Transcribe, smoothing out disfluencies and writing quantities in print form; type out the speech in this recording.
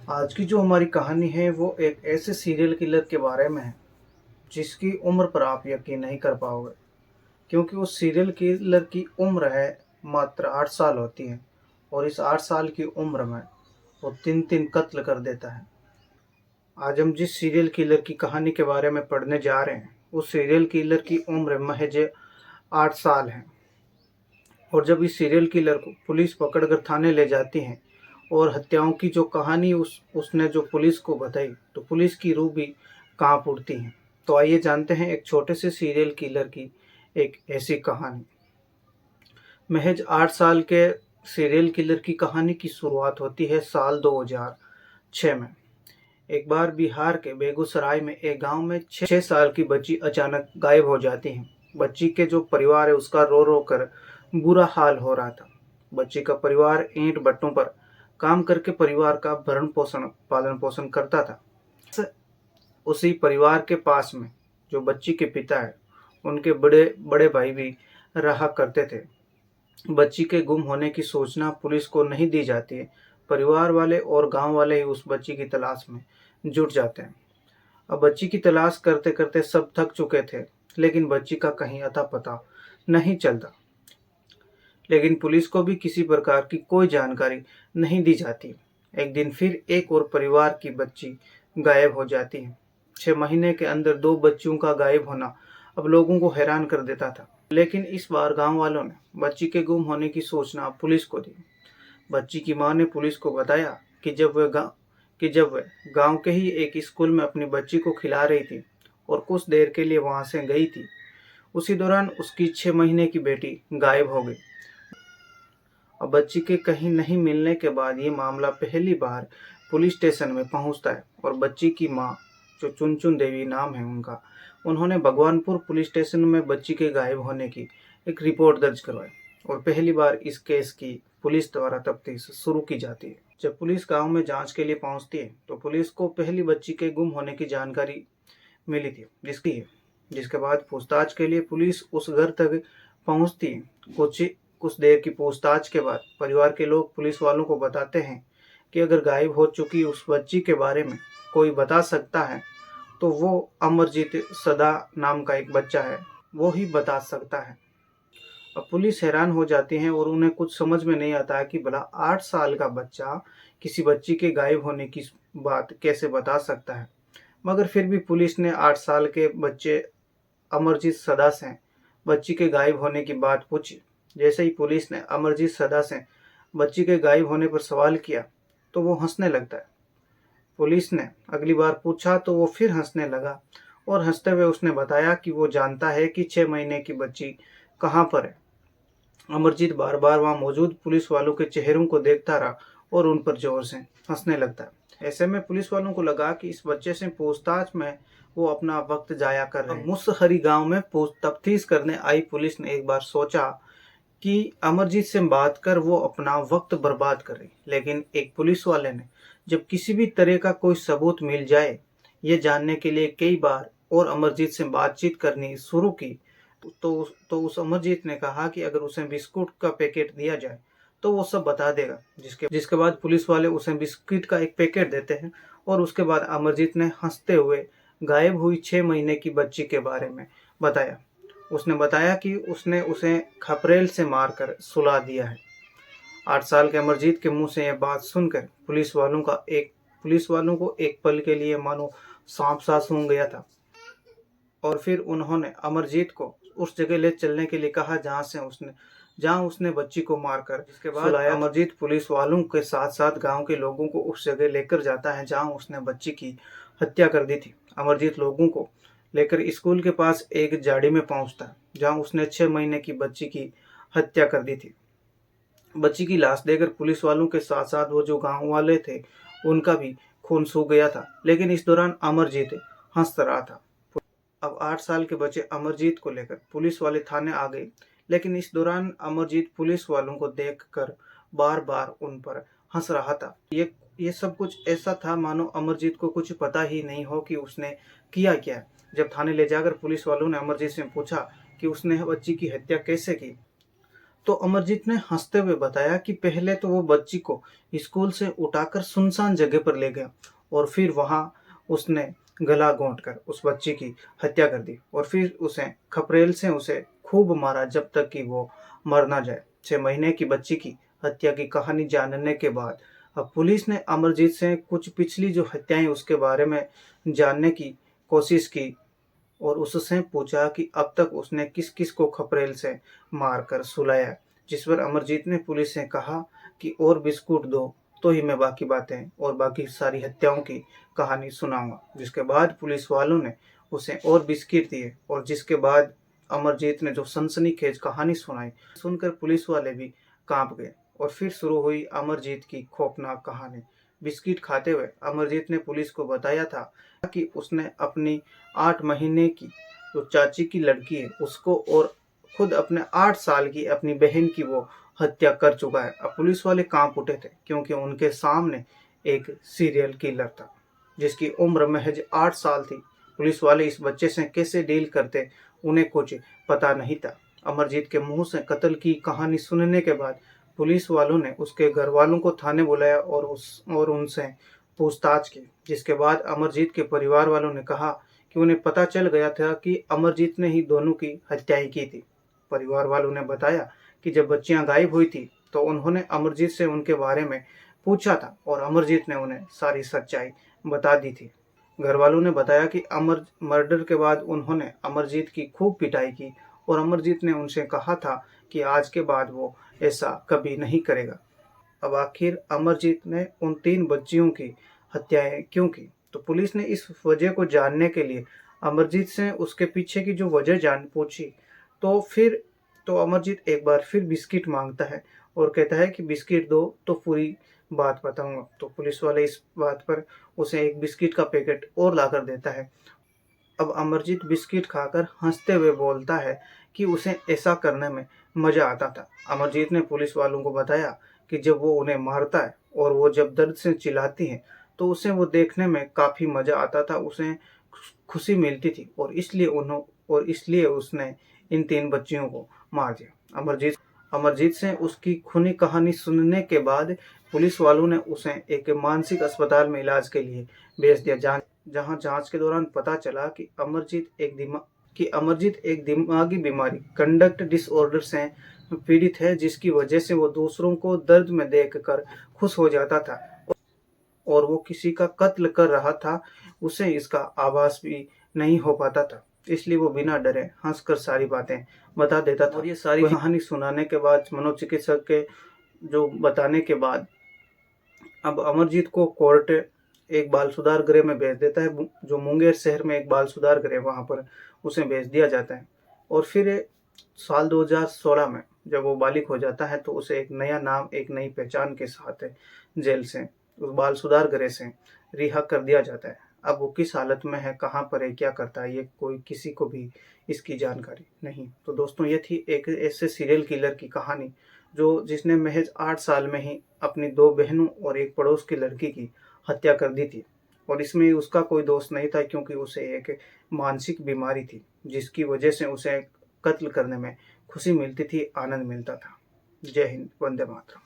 आज की जो हमारी कहानी है वो एक ऐसे सीरियल किलर के बारे में है जिसकी उम्र पर आप यकीन नहीं कर पाओगे, क्योंकि उस सीरियल किलर की उम्र है मात्र 8 साल होती है। और इस 8 साल की उम्र में वो तीन तीन कत्ल कर देता है। आज हम जिस सीरियल किलर की कहानी के बारे में पढ़ने जा रहे हैं उस सीरियल किलर की उम्र महज 8 साल है। और जब इस सीरियल किलर को पुलिस पकड़कर थाने ले जाती है और हत्याओं की जो कहानी उसने जो पुलिस को बताई, तो पुलिस की रूह भी कांप उठती है। तो आइए जानते हैं एक छोटे से सीरियल किलर की एक ऐसी कहानी। महज 8 साल के सीरियल किलर की कहानी की शुरुआत होती है साल 2006 में। एक बार बिहार के बेगूसराय में एक गांव में 6 साल की बच्ची अचानक गायब हो जाती है। बच्ची के जो परिवार है उसका रो रो कर बुरा हाल हो रहा था। बच्ची का परिवार ईंट भट्टों पर काम करके परिवार का भरण पोषण पालन पोषण करता था। उसी परिवार के पास में जो बच्ची के पिता है उनके बड़े बड़े भाई भी रहा करते थे। बच्ची के गुम होने की सूचना पुलिस को नहीं दी जाती है। परिवार वाले और गांव वाले ही उस बच्ची की तलाश में जुट जाते हैं। अब बच्ची की तलाश करते करते सब थक चुके थे, लेकिन बच्ची का कहीं अता पता नहीं चलता। लेकिन पुलिस को भी किसी प्रकार की कोई जानकारी नहीं दी जाती। एक दिन फिर एक और परिवार की बच्ची गायब हो जाती है। 6 महीने के अंदर 2 बच्चियों का गायब होना अब लोगों को हैरान कर देता था। लेकिन इस बार गांव वालों ने बच्ची के गुम होने की सूचना पुलिस को दी। बच्ची की मां ने पुलिस को बताया कि जब वह गांव के ही एक स्कूल में अपनी बच्ची को खिला रही थी और कुछ देर के लिए वहां से गई थी, उसी दौरान उसकी 6 महीने की बेटी गायब हो गई। अब बच्ची के कहीं नहीं मिलने के बाद ये मामला पहली बार पुलिस स्टेशन में पहुंचता है और बच्ची की मां, जो चुनचुन देवी नाम है उनका, उन्होंने भगवानपुर पुलिस स्टेशन में बच्ची के गायब होने की एक रिपोर्ट दर्ज करवाई और पहली बार इस केस की पुलिस द्वारा तफ्तीश शुरू की जाती है। जब पुलिस गांव में जांच के लिए पहुंचती है तो पुलिस को पहली बच्ची के गुम होने की जानकारी मिली थी, जिसके बाद पूछताछ के लिए पुलिस उस घर तक पहुंचती है। कुछ देर की पूछताछ के बाद परिवार के लोग पुलिस वालों को बताते हैं कि अगर गायब हो चुकी उस बच्ची के बारे में कोई बता सकता है तो वो अमरजीत सदा नाम का एक बच्चा है, वो ही बता सकता है। अब पुलिस हैरान हो जाती है और उन्हें कुछ समझ में नहीं आता है कि भला 8 साल का बच्चा किसी बच्ची के गायब होने की बात कैसे बता सकता है। मगर फिर भी पुलिस ने 8 साल के बच्चे अमरजीत सदा से बच्ची के गायब होने की बात पूछी। जैसे ही पुलिस ने अमरजीत सदा से बच्ची के गायब होने पर सवाल किया तो वो हंसने लगता है। पुलिस ने अगली बार पूछा तो वो फिर हंसने लगा और हंसते हुए उसने बताया कि वो जानता है कि 6 महीने की बच्ची कहाँ पर है। अमरजीत बार बार वहां मौजूद पुलिस वालों के चेहरों को देखता रहा और उन पर जोर से हंसने लगता है। ऐसे में पुलिस वालों को लगा कि इस बच्चे से पूछताछ में वो अपना वक्त जाया कर रहे हैं। मुसहरी गांव में तफ्तीश करने आई पुलिस ने एक बार सोचा कि अमरजीत से बात कर वो अपना वक्त बर्बाद कर रही, लेकिन एक पुलिस वाले ने जब किसी भी तरह का कोई सबूत मिल जाए ये जानने के लिए कई बार और अमरजीत से बातचीत करनी शुरू की, तो उस अमरजीत ने कहा कि अगर उसे बिस्कुट का पैकेट दिया जाए तो वो सब बता देगा। जिसके बाद पुलिस वाले उसे बिस्किट का एक पैकेट देते हैं और उसके बाद अमरजीत ने हंसते हुए गायब हुई 6 महीने की बच्ची के बारे में बताया। उसने बताया कि उसने उसे खपरेल से मारकर सुला दिया है। 8 साल के अमरजीत के मुंह से यह बात सुनकर पुलिस वालों को एक पल के लिए मानो सांप सा सूंघ गया था। और फिर उन्होंने अमरजीत को उस जगह ले चलने के लिए कहा जहां उसने बच्ची को मारकर इसके बाद सुलाया। अमरजीत पुलिस वालों के साथ साथ गांव के लोगों को उस जगह लेकर जाता है जहां उसने बच्ची की हत्या कर दी थी। अमरजीत लोगों को लेकर स्कूल के पास एक झाड़ी में पहुंचता है जहां उसने 6 महीने की बच्ची की हत्या कर दी थी। बच्ची की लाश देखकर पुलिस वालों के साथ साथ वो जो गांव वाले थे उनका भी खून सूख गया था, लेकिन इस दौरान अमरजीत हंस रहा था। अब 8 साल के बच्चे अमरजीत को लेकर पुलिस वाले थाने आ गए, लेकिन इस दौरान अमरजीत पुलिस वालों को देखकर बार बार उन पर हंस रहा था। ये सब कुछ ऐसा था मानो अमरजीत को कुछ पता ही नहीं हो कि उसने किया क्या। जब थाने ले जाकर पुलिस वालों ने अमरजीत से पूछा कि उसने बच्ची की हत्या कैसे की, तो अमरजीत ने हंसते हुए बताया कि पहले तो वो बच्ची को स्कूल से उठाकर सुनसान जगह पर ले गया और फिर वहां उसने गला घोंट कर उस बच्ची की हत्या कर दी और फिर उसे खपरेल से उसे खूब मारा जब तक कि वो मर ना जाए। 6 महीने की बच्ची की हत्या की कहानी जानने के बाद अब पुलिस ने अमरजीत से कुछ पिछली जो हत्याएं उसके बारे में जानने की कोशिश की और उससे पूछा कि अब तक उसने किस किस को खपरेल से मारकर सुलाया। जिस पर अमरजीत ने पुलिस से कहा कि और बिस्कुट दो तो ही मैं बाकी बातें और बाकी सारी हत्याओं की कहानी सुनाऊंगा। जिसके बाद पुलिस वालों ने उसे और बिस्किट दिए और जिसके बाद अमरजीत ने जो सनसनीखेज कहानी सुनाई सुनकर पुलिस वाले भी कांप गए और फिर शुरू हुई अमरजीत की खौफनाक कहानी। बिस्किट खाते हुए अमरजीत ने पुलिस को बताया था कि उसने अपनी 8 महीने की जो चाची की लड़की है उसको और खुद अपने 8 साल की अपनी बहन की वो हत्या कर चुका है। अब पुलिस वाले कांप उठे थे क्योंकि उनके सामने एक सीरियल किलर था जिसकी उम्र महज 8 साल थी। पुलिस वाले इस बच्चे से कैसे डील करते उन्हें कुछ पता नहीं था। अमरजीत के मुंह से कत्ल की कहानी सुनने के बाद पुलिस वालों ने उसके घर वालों को थाने बुलाया और उनसे पूछताछ की। जिसके बाद अमरजीत के परिवार वालों ने कहा कि उन्हें पता चल गया था कि अमरजीत ने ही दोनों की हत्याएं की थी। परिवार वालों ने बताया कि जब बच्चियां गायब हुई थी तो उन्होंने अमरजीत से उनके बारे में पूछा था और अमरजीत ने उन्हें सारी सच्चाई बता दी थी। घर वालों ने बताया कि मर्डर के बाद उन्होंने अमरजीत की खूब पिटाई की और अमरजीत ने उनसे कहा था कि आज के बाद वो ऐसा कभी नहीं करेगा। अब आखिर अमरजीत ने उन 3 बच्चियों की हत्याएं क्यों की? तो पुलिस ने इस वजह को जानने के लिए अमरजीत से उसके पीछे की जो वजह जान पूछी। तो अमरजीत एक बार फिर बिस्किट मांगता है और कहता है कि बिस्किट दो तो पूरी बात बताऊंगा। तो पुलिस वाले इस बात पर उसे एक बिस्किट का पैकेट और लाकर देता है। अब अमरजीत बिस्किट खाकर हंसते हुए बोलता है कि उसे ऐसा करने में मजा आता था। अमरजीत ने पुलिस वालों को बताया कि जब वो उन्हें मारता है और वो जब दर्द से चिल्लाती है तो उसे वो देखने में काफी मजा आता था, उसे खुशी मिलती थी और इसलिए उसने इन 3 बच्चियों को मार दिया। अमरजीत से उसकी खूनी कहानी सुनने के बाद पुलिस वालों ने उसे एक मानसिक अस्पताल में इलाज के लिए भेज दिया जहां जांच के दौरान पता चला कि अमरजीत एक दिमागी बीमारी कंडक्ट डिसऑर्डर से पीड़ित है जिसकी वजह से वो दूसरों को दर्द में देखकर खुश हो जाता था और वो किसी का कत्ल कर रहा था उसे इसका आभास भी नहीं हो पाता था। इसलिए वो बिना डरे हंसकर सारी बातें बता देता था। और ये सारी कहानी सुनाने के बाद मनोचिकित्सक के जो बताने के बाद अब अमरजीत को कोर्ट एक बाल सुधार गृह में भेज देता है, जो मुंगेर शहर में एक बाल सुधार गृह वहां पर उसे भेज दिया जाता है। और फिर साल 2016 में जब वो बालिग हो जाता है तो उसे एक नया नाम एक नई पहचान के साथ जेल से उस बाल सुधार गृह से रिहा कर दिया जाता है। अब वो किस हालत में है, कहाँ पर है, क्या करता है, ये कोई किसी को भी इसकी जानकारी नहीं। तो दोस्तों ये थी एक ऐसे सीरियल किलर की कहानी जिसने महज 8 साल में ही अपनी 2 बहनों और एक पड़ोस की लड़की की हत्या कर दी थी। और इसमें उसका कोई दोष नहीं था क्योंकि उसे एक मानसिक बीमारी थी जिसकी वजह से उसे कत्ल करने में खुशी मिलती थी, आनंद मिलता था। जय हिंद, वंदे मातरम।